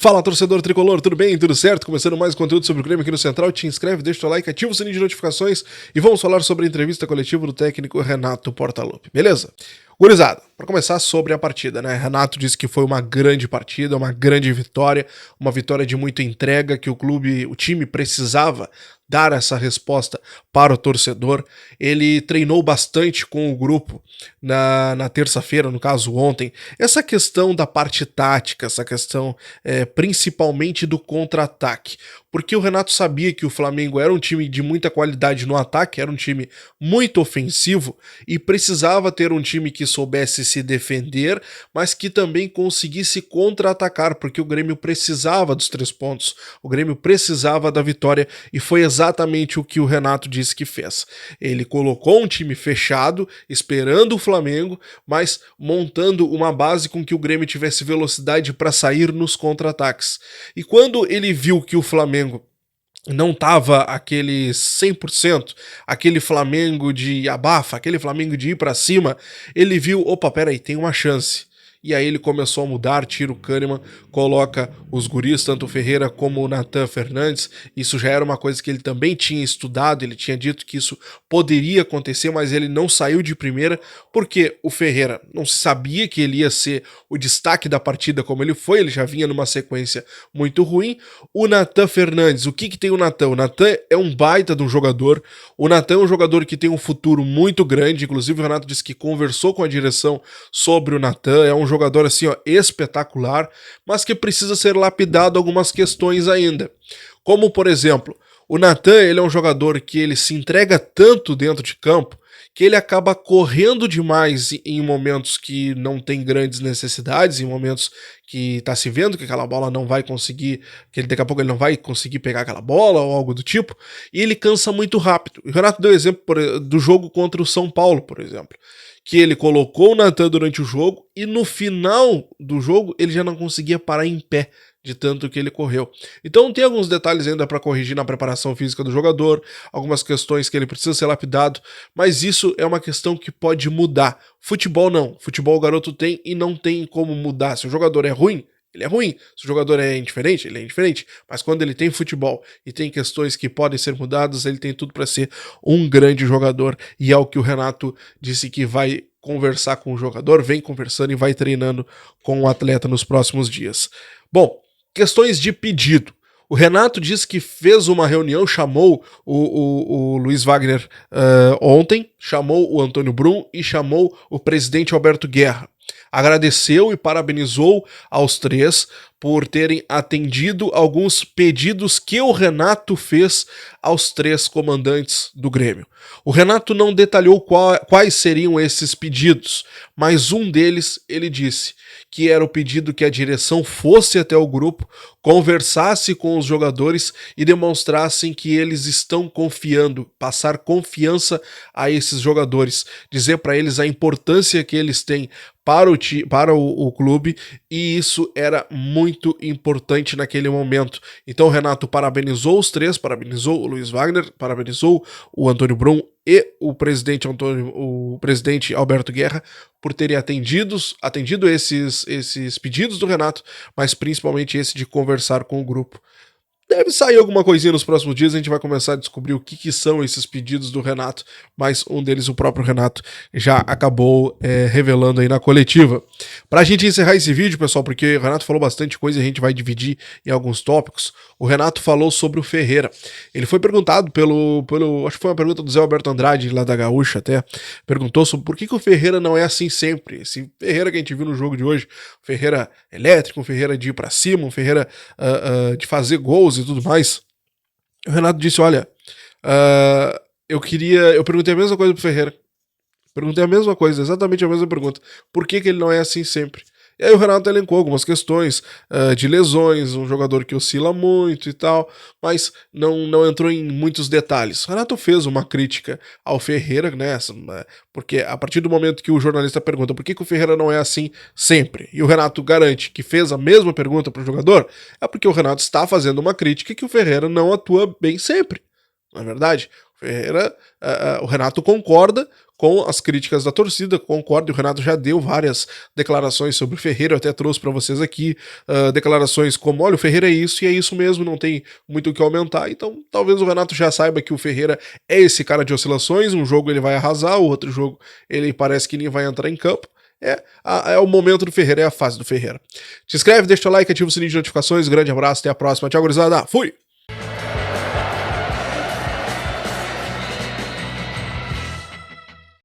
Fala, torcedor tricolor, tudo bem? Tudo certo? Começando mais conteúdo sobre o Grêmio aqui no Central. Te inscreve, deixa o like, ativa o sininho de notificações e vamos falar sobre a entrevista coletiva do técnico Renato Portaluppi, beleza? Gurizada, para começar sobre a partida, né? Renato disse que foi uma grande partida, uma grande vitória, uma vitória de muita entrega, que o time precisava dar essa resposta para o torcedor. Ele treinou bastante com o grupo na terça-feira, no caso ontem. Essa questão da parte tática, essa questão principalmente do contra-ataque, porque o Renato sabia que o Flamengo era um time de muita qualidade no ataque, era um time muito ofensivo e precisava ter um time que soubesse se defender, mas que também conseguisse contra-atacar, porque o Grêmio precisava dos 3 pontos, o Grêmio precisava da vitória e foi exatamente o que o Renato disse que fez. Ele colocou um time fechado, esperando o Flamengo, mas montando uma base com que o Grêmio tivesse velocidade para sair nos contra-ataques. E quando ele viu que o Flamengo não tava aquele 100%, aquele Flamengo de abafa, aquele Flamengo de ir pra cima, ele viu, opa, peraí, tem uma chance. E aí ele começou a mudar, tira o Kahneman, coloca os guris, tanto o Ferreira como o Natan Fernandes. Isso já era uma coisa que ele também tinha estudado, ele tinha dito que isso poderia acontecer, mas ele não saiu de primeira, porque o Ferreira não sabia que ele ia ser o destaque da partida como ele foi, ele já vinha numa sequência muito ruim. O Natan Fernandes, o que tem o Natan? O Natan é um baita de um jogador, o Natan é um jogador que tem um futuro muito grande, inclusive o Renato disse que conversou com a direção sobre o Natan, é um jogador assim, ó, espetacular, mas que precisa ser lapidado algumas questões ainda. Como, por exemplo, o Natan, ele é um jogador que ele se entrega tanto dentro de campo que ele acaba correndo demais em momentos que não tem grandes necessidades, em momentos que tá se vendo que aquela bola não vai conseguir, que ele, daqui a pouco ele não vai conseguir pegar aquela bola ou algo do tipo, e ele cansa muito rápido. O Renato deu exemplo do jogo contra o São Paulo, por exemplo, que ele colocou o Natan durante o jogo e no final do jogo ele já não conseguia parar em pé de tanto que ele correu. Então tem alguns detalhes ainda para corrigir na preparação física do jogador, algumas questões que ele precisa ser lapidado, mas isso é uma questão que pode mudar. Futebol não, futebol o garoto tem e não tem como mudar. Se o jogador é ruim, ele é ruim. Se o jogador é indiferente, ele é indiferente. Mas quando ele tem futebol e tem questões que podem ser mudadas, ele tem tudo para ser um grande jogador. E é o que o Renato disse que vai conversar com o jogador, vem conversando e vai treinando com o atleta nos próximos dias. Bom, questões de pedido. O Renato disse que fez uma reunião, chamou o Luiz Wagner ontem, chamou o Antônio Brum e chamou o presidente Alberto Guerra. Agradeceu e parabenizou aos 3 por terem atendido alguns pedidos que o Renato fez aos 3 comandantes do Grêmio. O Renato não detalhou quais seriam esses pedidos, mas um deles ele disse que era o pedido que a direção fosse até o grupo, conversasse com os jogadores e demonstrassem que eles estão confiando, passar confiança a esses jogadores, dizer para eles a importância que eles têm para o clube, e isso era muito importante naquele momento. Então o Renato parabenizou os 3, parabenizou o Luiz Wagner, parabenizou o Antônio Brum e o presidente Alberto Guerra por terem atendido esses pedidos do Renato, mas principalmente esse de conversar com o grupo. Deve sair alguma coisinha nos próximos dias, a gente vai começar a descobrir o que são esses pedidos do Renato, mas um deles o próprio Renato já acabou revelando aí na coletiva. Pra gente encerrar esse vídeo, pessoal, porque o Renato falou bastante coisa e a gente vai dividir em alguns tópicos, o Renato falou sobre o Ferreira. Ele foi perguntado acho que foi uma pergunta do Zé Alberto Andrade, lá da Gaúcha até, perguntou sobre por que o Ferreira não é assim sempre. Esse Ferreira que a gente viu no jogo de hoje, um Ferreira elétrico, um Ferreira de ir pra cima, um Ferreira de fazer gols e tudo mais. O Renato disse, olha, eu perguntei a mesma coisa pro Ferreira. Perguntei a mesma coisa, exatamente a mesma pergunta. Por que ele não é assim sempre? E aí o Renato elencou algumas questões de lesões, um jogador que oscila muito e tal, mas não entrou em muitos detalhes. O Renato fez uma crítica ao Ferreira, né, porque a partir do momento que o jornalista pergunta por que o Ferreira não é assim sempre, e o Renato garante que fez a mesma pergunta para o jogador, é porque o Renato está fazendo uma crítica que o Ferreira não atua bem sempre. Não é verdade? O Ferreira, o Renato concorda com as críticas da torcida, concorda, e o Renato já deu várias declarações sobre o Ferreira, eu até trouxe para vocês aqui, declarações como, olha, o Ferreira é isso e é isso mesmo, não tem muito o que aumentar, então talvez o Renato já saiba que o Ferreira é esse cara de oscilações, um jogo ele vai arrasar, o outro jogo ele parece que nem vai entrar em campo. É o momento do Ferreira, é a fase do Ferreira. Se inscreve, deixa o like, ativa o sininho de notificações, grande abraço, até a próxima, tchau gurizada, fui!